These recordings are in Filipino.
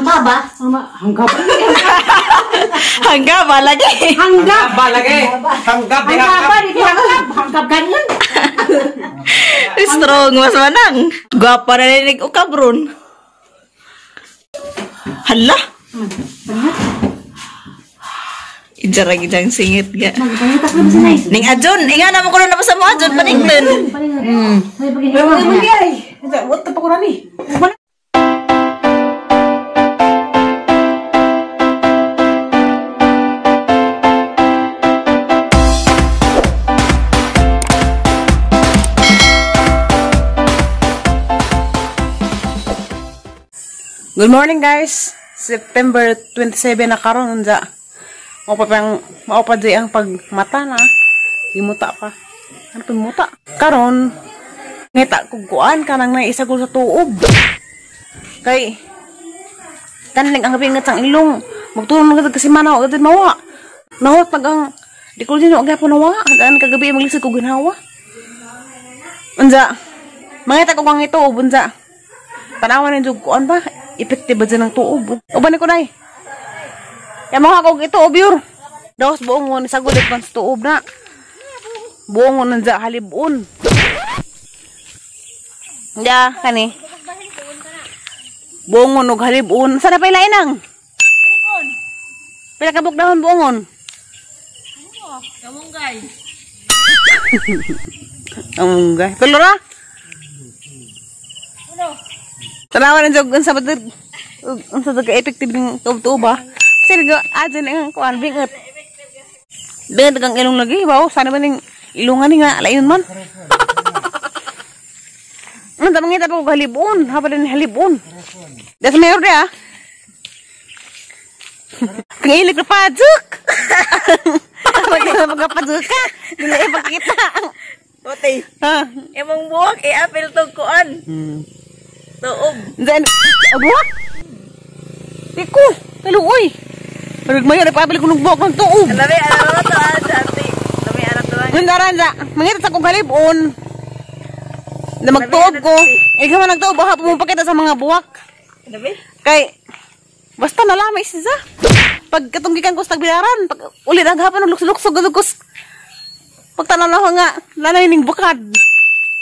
hangga ba? Hangga ba? Hangga ba lagi? Hangga ba lagi? Hangga ba? Hangga ganyan. Strong mas manang. Gwapa na ninig o kabron. Hala. Ijarag ijang singit ga. Magpanitak na ba si Nice? Ning Ajon, inga naman ko na sa mo Ajon panington. May pagkakita. What pa ko na ni? Good morning guys. September 27 na karon unja. Mao pa di ang pagmata na. Imuta pa. Ano pa muta? Karon ngita kog kuan kanang naisa ko sa tuob. Kay kanling ang bingat sang ilong. Magtulong na kasi manaw agad mawa. Nahot pag ang di ko din og gapon nawa. An kagabi maglisod ko ginawa. Unja. Mangita ko kang ito unja. Tanawan ng kuan ba? Epektibo dyan ng tuob. Uban ko na eh. Kaya mga kong ito, obyur. Daos buong mo, nisagulit man sa tuob na. Buong mo nandiya halibun. Diya, kani. Buong mo nung halibun. Sana pa ilainang? Halibun. Pila kabuk dahon buongon. Kamunggay. Kamunggay. Tulura? Tanawan ng jog sa batir unsa sa ka-effective ng tuob ba? Kasi adyan ang kuan bingat. Bingat kang ilong lagi, wow, sana ba ning ilungan ni nga layon man. Ano ta mangita pa ko halibon, haba din halibon. Das mayor dia. Kang ilik na pajuk. Magpapaduk ka. Dili ipakita. Ote. Ha, Emong buwak apel tog kuan. Tuob. then abuak. Tiko, taluoy. Pero mayor ipabili ko ng buwak ng tuob. Labi ano to ati. Labi ano to. Nandaran sa, mangita sa kong halibon. Na magtuob ko. Ikaw man nagtuob, baka pumapakita sa mga buwak. Labi? Kay, basta nalamay siya. Pag katunggikan ko sa tagbilaran, pag ulit naghapon ng luksog gadugos. Pagtanaw na ko nga, lalay ning bukad.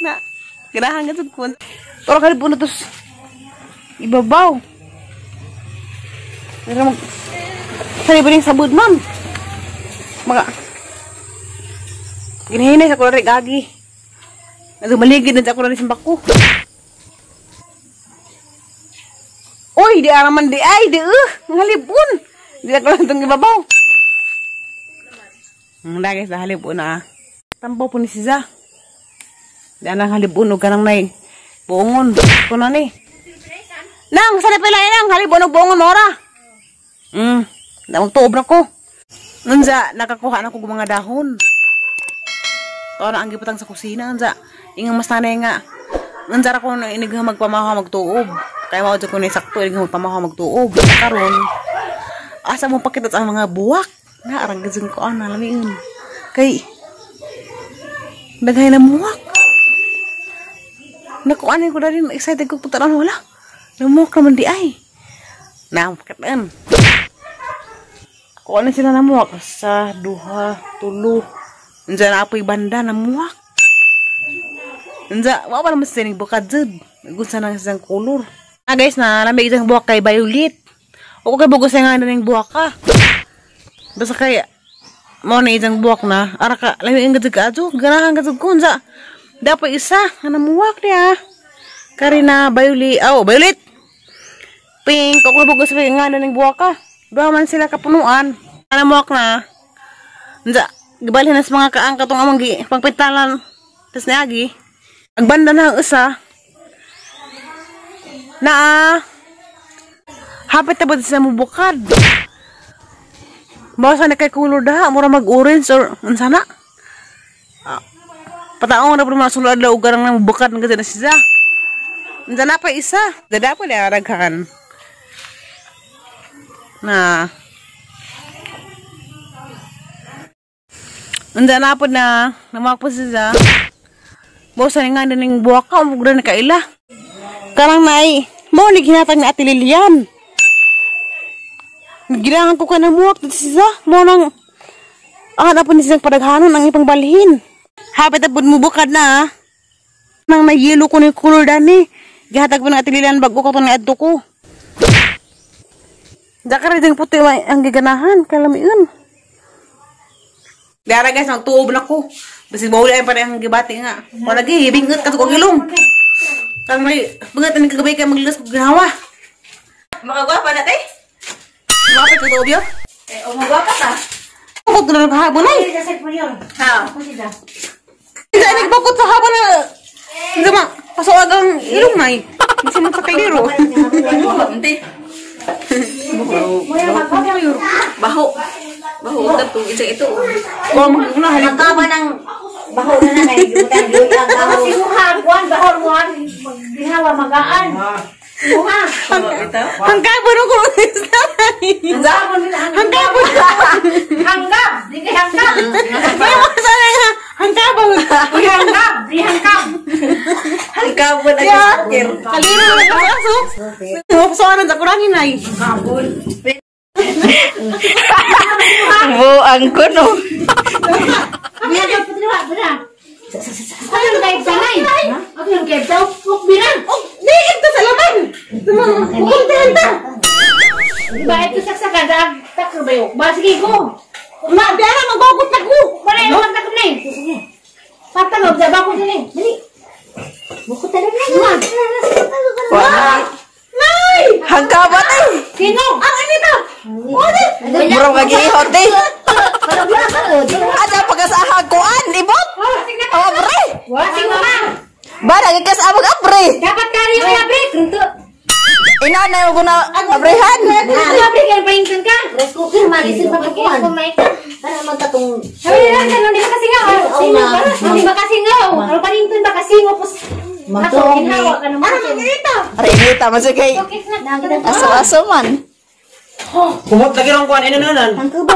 Na, ganahan nga ko. Pero halibon na to ibabaw. Pero mag, sali ba rin sabud man? Ginahinay sa kulari gagi. Maligid na sa kulari simbak ko. Uy, di araman di ay, di ang halibon. Di na ko lang itong ibabaw. Lagi sa halibon na. Tampaw po ni Siza. Di anang halibon o ganang nay. Buongon. Kung na ni. Nang, sana pala nang halibon o buongon mora. Magtuob na ko. Nandiya, nakakuha na ko mga dahon. Ito na ang gipatang sa kusina. Nandiya, ingang mas nanay nga. Nandiya ako na inigha magpamaha magtuob. Kaya mawad ko na isakto, inigha magpamaha magtuob. Karon, asa mo pakitat ang mga buwak. Naarang gazin ko, nalamiin. Kay, daghay na buwak. Nakuanin ko na rin, excited ko punta na wala. Namuwak naman di ay. Pakitaan. Kuanin sila namuwak sa duha, tulo. Nandiyan na apoy banda, namuwak. Nandiyan, wala pa naman sa sinig bukad dyan. Nagunsa na isang kulor. Guys, lamig isang buwak kay Violet. O kay bugos nga na ng buwak ka. Basta kaya, mo na isang buwak na. Ara ka, lamig ang gadig ka adyo. Ganahan gadig ko. Nandiyan, dapat isa. Namuwak niya. Karina, Violet. Violet. Pink, o kay bugos nga na ng buwak ka. Doon man sila kapunuan. Namuwak na. Nandiyan, gibalhin na sa mga kaang katong amang pangpintalan. Tapos niagi. Ang banda na ang isa. Hapit na ba sa mubukad? Bawa sana kay kulor daha. Mura mag-orange or ansana. Pataong na po mga sulad na ugarang na mubukad ng ganda na siya. Nandiyan na pa isa. Dada po na araghan. Nandiyan na po na namak po siya. Bawa sana nga na ng buwak ka. Umugra na kaila. Karang na ay, mo ni hinatag na Ate Lilian. Gilangan ko ka na muwak dito siya. Mo nang na po ni siyang padaghanon ang ipang balhin. Hapit na po mo bukad na nang may yelo ko ni kulor dani. Gihatag po ng atililan bago ko itong naadto ko. Daka rin yung puti ang giganahan. Kalami yun. Dara guys, magtuob na ko. Basi bawala yung parang gibati nga. Wala lagi, bingot ka ito kong ilong. Kang may bangat na kagabay kayo maglilas kong ginawa. Makagwapa na tayo? Makapit ko tuob yun? Umagwapa ka? Bakot ko na nagkahabo na eh. Ha? Hindi, nagbakot sa habo na. Hindi ma, pasawagang ilong na eh. Kasi magpakailiro. Hindi. Baho. Baho. Tapos isa ito. Kung mahalin ka. Magkaba ng baho na na naigibutan yun ang baho. Simuhan, kuhan, baho, kuhan. Ginawa, magaan. Simuhan. Ang kabo nung kumulista. Ang kabo na. Hanggap! Di kay hanggap! Kaya mo sana nga. Ang kabo. Di hanggap! Di hanggap! Ang kabo na Kaya, kalino na nagkasaso. Mapasawanan sa kurangin ay. Buang ko no. Biar dapat dua, benar. Ako yung kaib sanay. Ako yung kaib daw. Huwag bilang. Di, ito sa laman. Pukuntahan ta. Diba ito saksakan sa takrubayok. Ba, sige ko. Ma, di ara, magbagot na ko. Wala yung magtakot na yun. Sige. Patanob, sa bako sila. Dali. Bukot na rin na yun. Nay! Hangkabat eh. Sino? Ang anito. Murang mag-iihot eh. Ada pag-asahag ko an, ibot. Oh, bre. Wah, sino ka? Ba, nagikas abag abre. Dapat kari mo yung abrik. Untuk. Inanay mo ko na abrehan. Ang abrik yung paingkan ka. Rice cooker, magisin pa pagkuhan. Para magkatong... Sabi nila, ganun, di ba kasingaw? Sino ba? Di ba kasingaw? Ano pa rin ito, ba kasingaw? Ako, ginhawa ka naman. Ano dito? Aray, tama sa kay. Okay na. Aso-aso man. Kumot lagi ng kuan ina nanan. Ang kubo.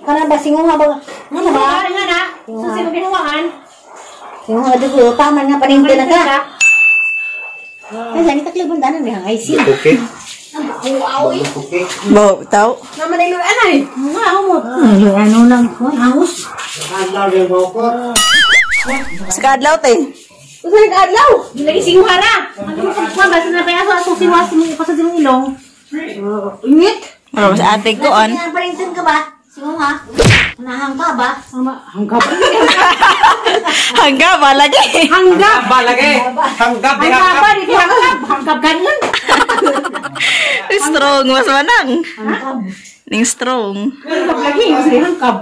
Para ba singunga ba? Ano ba? Ano na? Sino ginawahan? Singunga dugo, paman nga paningko na ka. Ay, saan kita klibon danan may hangay sin. Okay. Okay. Bo, tao. Naman ay luran ay. Mga humot. Ano lang ko, hangus. Skadlaw te. Gusto nag-adlaw. Lagi singuhara. Ano mo kung basta na kaya aso siwas mo pa sa ilong. Ingit. Ano sa ate ko an? Ang panington ka ba? Singunga. Nahang ka ba? Hanggap. Hangga ba lagi? Hanggap. Ba lagi. Hanggap di Hanggap hanggap. ba? Di hanggap. Hanggap ganun. Strong mas manang. Hangkab. Ning strong. Hanggap lagi. Kasi hanggap.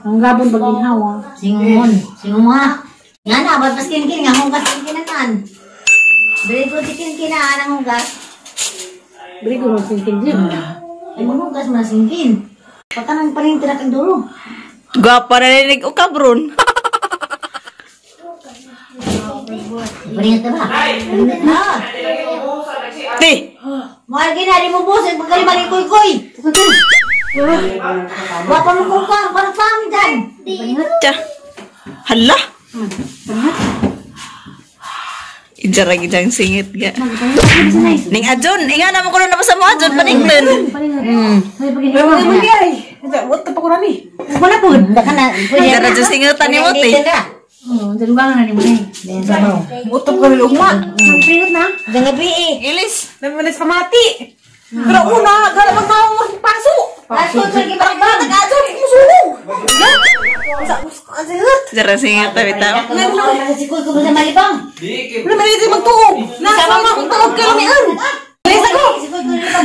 Hanggapon pag ginhawa. Singungon. Singunga. Nga na, ba't pas kinkin nga hungas kinkinanan. Very good kinkinan ang hungas. Beri ko rin sinkin din. Ay hungas masingkin. Pagka nang panington na kang duro. Gwapa na ninig o kabron. Paringat na ba? Paringat na. Ti. Mahal ginari mo boss, pagkalimang ikoy-koy. Wapa mo kung ka, parang pangit dyan. Tja. Hala. Ijara gidang singit ga. Ning adjon, inga naman ko na sa mo adjon panington. Wala pa ko rami. Wala po. Baka na. Ijara dyan singitan ni Mote. Jadi bangan na ni mo na Utop ko rin ugma. Pringot na. Jangan bi. Ilis. Namalis pa mati. Pero una, gala bang tao magpaso. Paso lagi Parang pa. ba, nag-adyo, musunog. Ijara singit tabi tao. Si Kuy ko sa malibang. Wala may ito magtuog. Nasa mga kong tawag ka lamian. Bilis ako. Si Kuy ko sa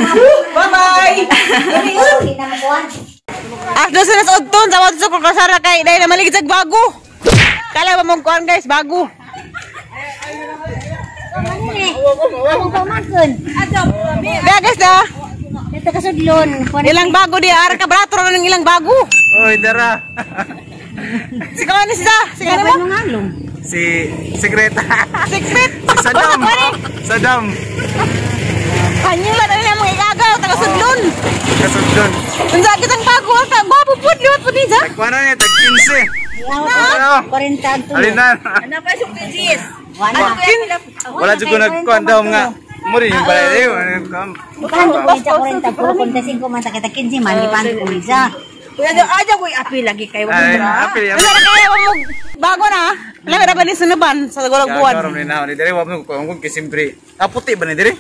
Bye-bye. Lamian. Hindi na makuhan. After sa nasa udton, sa mga sa kasara kay dahil na maligid sa bago. Kala ba mong kuhan guys, bago. Ako pa makon. Kaya guys na, Dito ka sudlon. ilang bago di, ara ka brato na ng ilang bago. Oy, dara. Sikaw ni siya, sikaw na mo. Si Sekreta. Secret. Si Saddam. Saddam. Kanyula na nila mga igagaw, taga sudlon. Kasundon. Unsa kitang bago, ang bago po, liwat po niya. Kuana ni tag 15. Ano? 40 Alinan. Ano pa yung pijis? Wala jud ko nagkuan daw nga. Mo rin yung balay eh. Ipanto ko isa 40, puro 45 man, kita 15 man, ipanto ko isa. Kuya Jo, aja ko apil lagi kay wa Ay, mo. apil, apil. Wala na kaya mo bago na. Lami ra ba ni sunuban sa gulag buwan. Karon ni na ni dire wa mo ko kisimpre. Puti ba ni dire?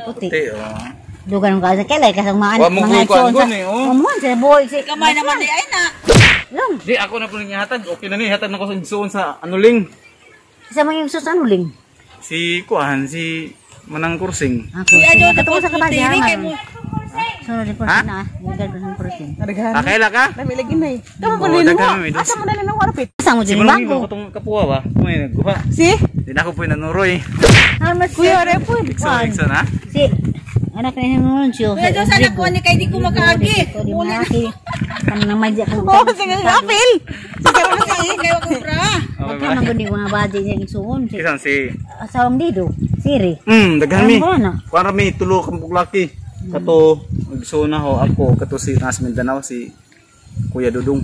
Puti. Puti oh. Dugan ko sa kelay kasang mga Wa mo mga ko sa. gun eh, oh. Umuan sa boy si Kamay naman di ay na. Long. Di ako na po hatag. Okay na ni hatag na ko sa suon sa anuling. Isa man yung susanuling. Si Kuan si Manang Kursing. Ako. Kuya Jo, Katong sa kabay dili kay mo. Sunod ko Ha? na. Lugar ko ng protein. Naghan. Akaila ka? Lami lagi na eh. Kamu pa Oo, nila daghan mo. may Asa mo na nang warapit? Sa mo Si din Manang bago. Ibo katong kapuha ba? Kumain nagguha. Si Di na ako po nanuroy. Hamas Kuya Repon. Ikson ha? si anak ni Nuncio. Kuya Jo, sana ko ni kay di ko makaagi. Di malaki. Kanang may diya Oh, sige apil. Sige mo si kay wa ko pra. Okay Wagka ba? man gudi mga badi niya isuon si Isan si asawang dido. Siri. daghan mi. Ano? Kuan ra mi tulo ka buklaki. Kato, magsuna ho ako, kato si Nas Mindanao, si Kuya Dudong.